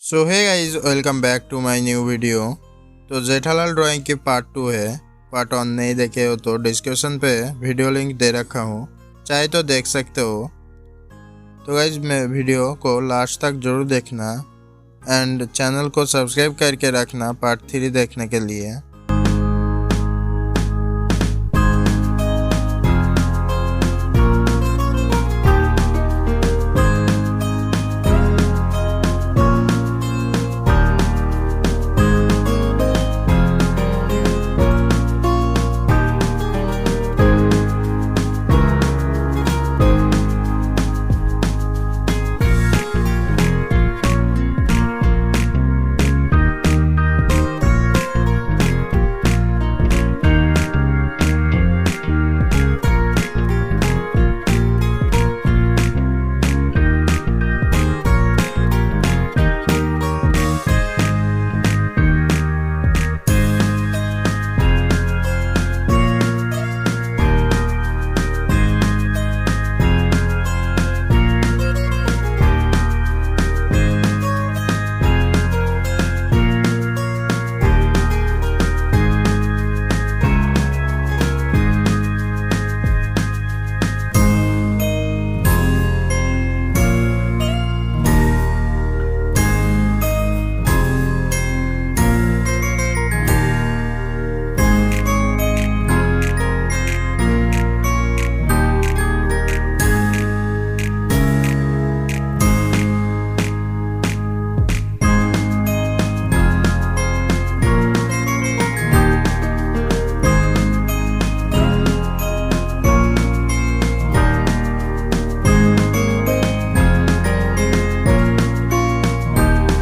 So hey guys, welcome back to my new video. तो Jethalal drawing की part 2 है। Part 1 नहीं देखे हो तो डिस्क्रिप्शन पे वीडियो लिंक दे रखा हूँ, चाहे तो देख सकते हो। तो गाइस मैं वीडियो को लास्ट तक जरूर देखना एंड चैनल को सब्सक्राइब करके रखना पार्ट 3 देखने के लिए।